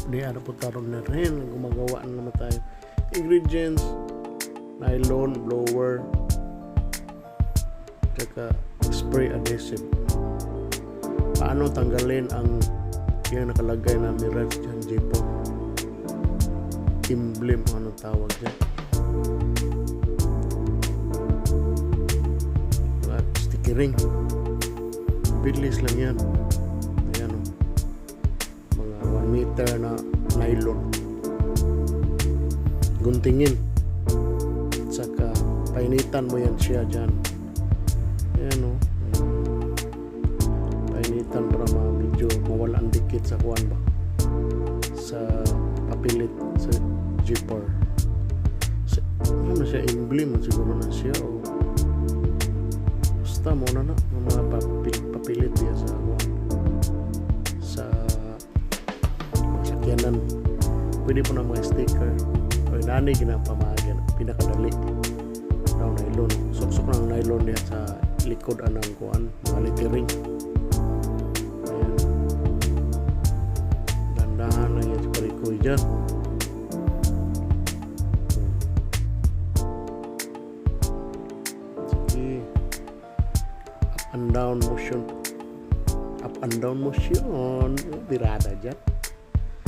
Di ano po taron na rin. Gumagawa na naman tayo. Ingredients, nylon, blower, tsaka spray adhesive. Paano tanggalin ang yung nakalagay na Mirage dyan, J4 emblem, anong tawag dyan, at stickering. Bilis lang yan. Ayan o, mga 1 meter na nylon, guntingin, saka painitan mo yan siya dyan. Ayan o, painitan para medyo mawala ang dikit sa kuwan ba, sa papilit sa G4. Ano na siya, emblem siguro na siya o basta mo na ng mga papilit niya sa kuwan, sa sakyanan. Pwede po na mga sticker o nani ginapamagan, pinakadali ng nylon, suksok ng nylon niya sa likod anang kuwan, mga lettering. Dandahan na yan sa palikoy dyan. Sige, up and down motion, up and down motion, birada dyan.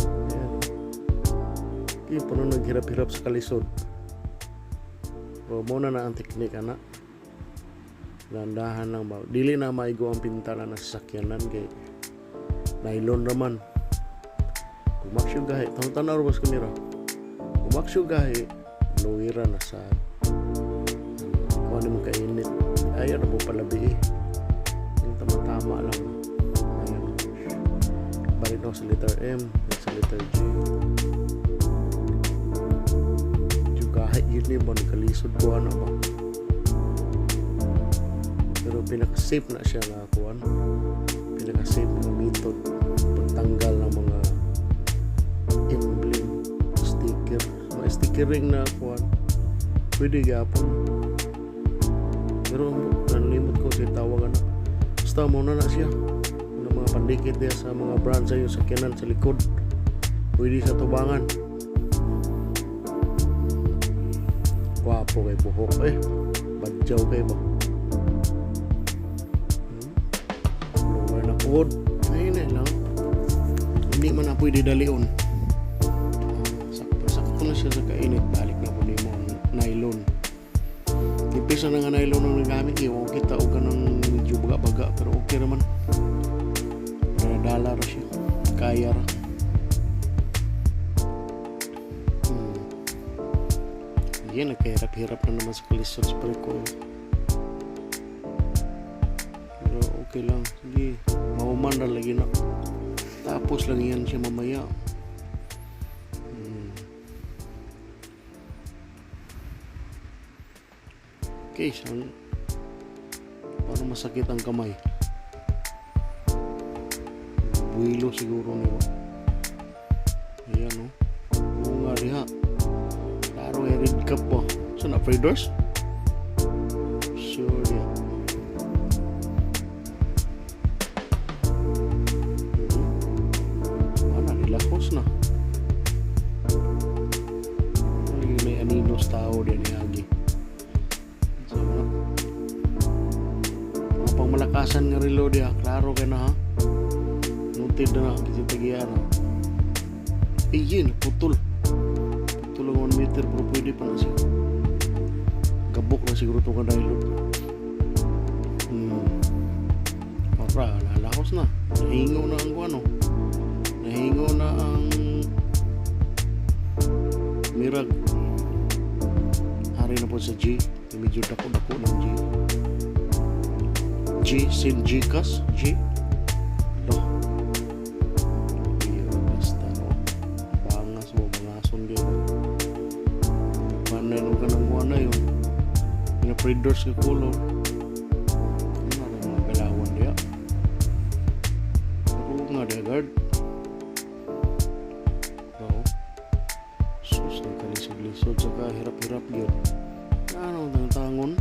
Ayan. Sige, puno naghirap-hirap sa kalisod. O muna na ang teknik, anak. Dandahan lang ba, dili na maigo ang pintana na sasakyanan kay nylon naman. Kumaksyo gahi, tanaw ro bas kunira, kumaksyo gahi luwira na sa kuan mo kainit, ayaw na po palabi yung tama-tama lang. Ayan, balik na sa letter M sa letter G. Yung gahi yun yung ba nagkalisod ko ano ba, pero pinaka-safe na siya na kuan, pinaka-safe na method pagtanggal ng mga emblem, sticker, mga stickering na kuan, pwede gapon. Pero nalimot ko siya tawagan na, basta muna na siya ng mga pandikit niya sa mga brand sa yung sakyanan sa likod, pwede sa tubangan. Gwapo kay buhok badyaw kay ba. Ayun lang, hindi man na pwede dalion. Sakto na siya sa kainit, balik na po mo ang nylon. Ipisa na nga nylon ang nagamit, iwan kita o ganang medyo baga-baga, pero okay naman. Dala ra siya, kaya ra. Yan, nagkahirap-hirap na naman sa kalisod sa palikoy. Pero okay lang, sige, mauman na lagi na. Tapos lang yan siya mamaya. Okay, so parang masakit ang kamay. Buwilo siguro niyo. Ayan o. Oo nga diha. Klaro ay red cup po. So na free doors? Sure diha. Lakos na. May aninos tao din niagi. So, mga pangmalakasan nga reload ya, klaro ka na ha. Noted na kasi tagiara. Iyin, putol. Putol ang 1 meter, pero pwede pa na siya. Gabok na siguro ito ka dahil. Para, lalakos na. Nahingaw na ang ano. Nahingo na ang Mirage. Hari na po sa G. Medyo dako-dako ng G. G, sin Gcas. G. Ito. Basta no. Bangas mo, bangason din. Panay nung ka ng buwan na yun. Pina-predators ka color. Ano na mga galawan diya. Ako nga diya guard. Lisod saka hirap-hirap yun. Ano ang tangon?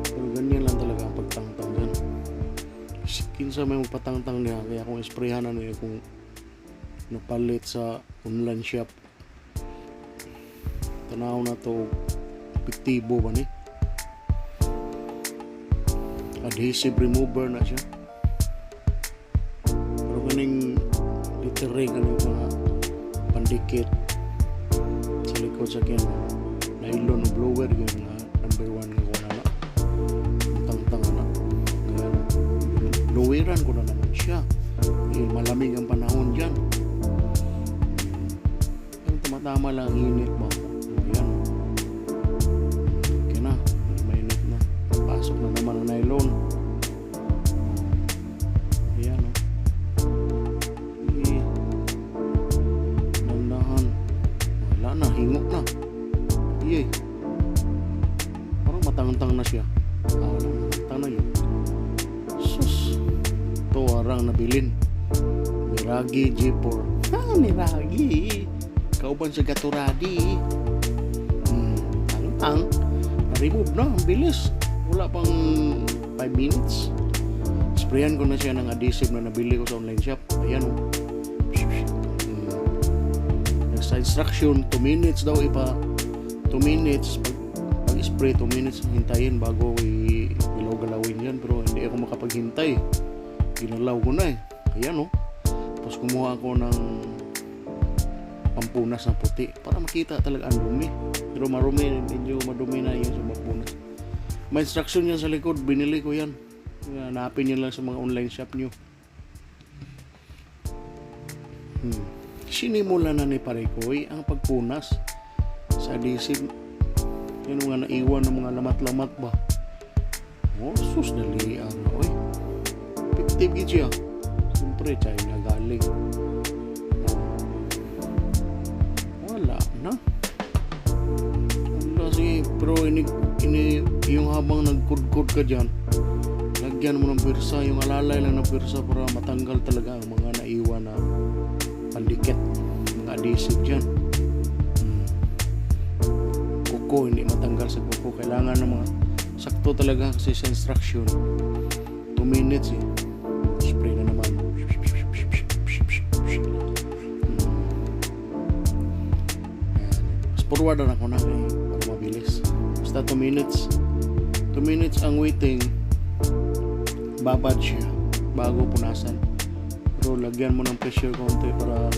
Pero ganyan lang talaga ang pagtangtang yan. Kinsa may magpatangtang niya, kaya kung isprayhan na niya kung napalit sa online shop. Tanaw na to epektibo ba ni? Adhesive remover na siya. Pero kaning literay kaning mga pandikit sa likod sa kanya nylon o blower yun nga number 1 nga ko na tang-tang na bloweran ko na naman siya. Malamig ang panahon dyan, yung tumatama lang init mo. Ayan, okay na, mainit na, pasok na naman ang nylon. Ayan o, nandahan, wala na, hingok na. Iyay, parang matangtang na siya. Wala, matangtang na yun. Sus, ito arang nabilin Miragi G4. Miragi kauban sa Gatoradi. Tang-tang na-remove na, ang bilis, wala pang 5 minutes. Sprayan ko na siya ng adhesive na nabili ko sa online shop. Ayan o. Sa instruction 2 minutes daw, 2 minutes pag spray, 2 minutes hintayin bago ilaw-galawin yan. Pero hindi ako makapaghintay, ginalaw ko na ayan o. Tapos kumuha ako ng pampunas ng puti para makita talaga ang dumi. Pero marumi, medyo madumi na yun sa pampunas. May instruction yan sa likod, binili ko yan. Hanapin nyo lang sa mga online shop nyo. Sinimula na ni Parekoy ang pagpunas sa adhesive. Yan nga naiwan ng mga lamat-lamat ba. Sus, dali oy. Effective gid siya. Siyempre, China galing. Wala na. Wala pero ini yung habang nagkudkod ka dyan, lagyan mo ng pirsa, yung alalay lang ng pirsa para matanggal talaga ang mga naiwan na pandikit, mga adhesive dyan. Kuko, hindi matanggal sa kuko. Kailangan ng mga sakto talaga kasi sa instruction 2 minutes spray na naman. Forward na ako na para mabilis. Basta 2 minutes. 2 minutes ang waiting. Babad siya bago punasan. Pero lagyan mo ng pressure konti para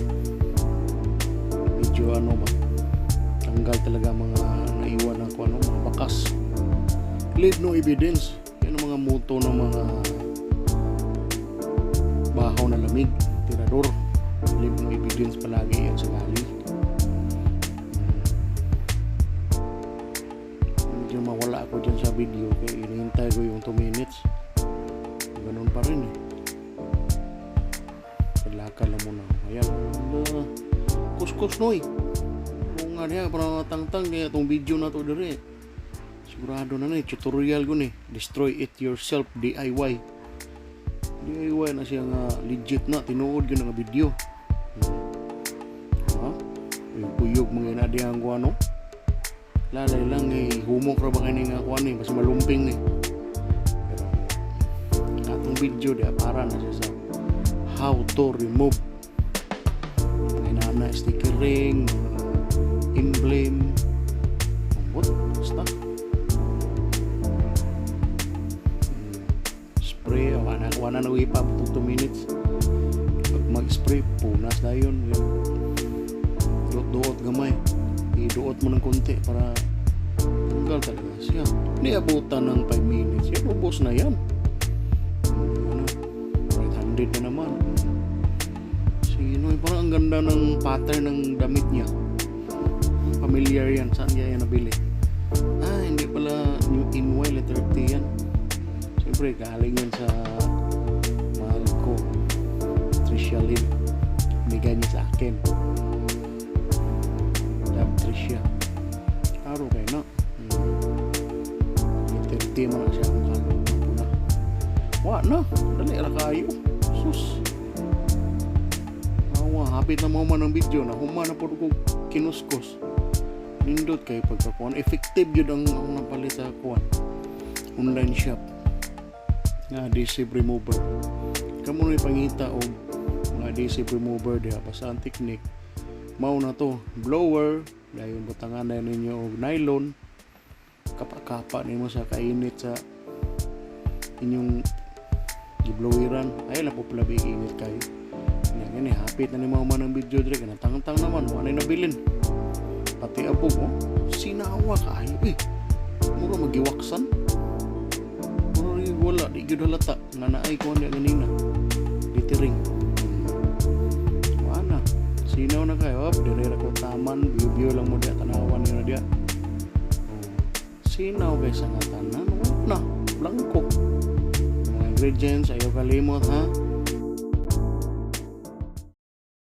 medyo tanggal talaga mga naiwan ng mga bakas. Leave no evidence. Yan ang mga moto ng mga bahaw na lamig, tirador. Leave no evidence palagi yan sa gali. Medyo mawala ako dyan sa video kaya inihintay ko yung 2 minutes. Ganun pa rin Kalakal lang muna. Ayan. Kuskus noy. Kung nga niya, parang tang-tang kaya itong video na to dire. Sigurado na tutorial ko Destroy It Yourself DIY. DIY na siya nga legit na. Tinuod ko na nga video. Yung puyog mga inadihan ko lalay lang humok ra ba kayo nga kuha mas malumping pero atong video dia para na siya sa how to remove inana sticker ring, emblem, basta spray wana na wipa 2 minutes. Pag mag-spray punas na yun, duot gamay, iduot mo ng konti para tanggal talaga siya. Hindi abutan ng 5 minutes yan, ubos na yan. Right handed na naman. Parang ang ganda ng pattern ng damit niya, familiar yan. Saan niya yan nabili? Hindi pala New Inway letter T yan. Siyempre galing yan sa mahal ko, Tricia Lynn. Bigay niya sa akin. Love Tricia. Aro kayo na. Letter T mo na siya kung kalong na. Wala na. Dali ala kayo. Sus. Hapit na man ang video na humana po ko kinuskos. Nindot kayo pagkakuan. Effective yun ang napalit sa kuan. Online shop. Adhesive remover. Kamu na ipangita o mga adhesive remover diha basta ang technique mao na to blower dayon butangan na ninyo og nylon kapa-kapa nimo sa kainit sa inyong gibloweran ay la po pala init kayo nga hapit na ni man ang video dire kana tang naman wala na nabilin pati abog sinawa kayo mura magiwaksan mura rin wala di gyud halata nga naay ko niya ganina ditiring wala sinaw na kayo dire ra ko taman biyo lang mo dia tanawan niya dia sinaw guys ang tanan na blanco mga ingredients ayaw kalimot ha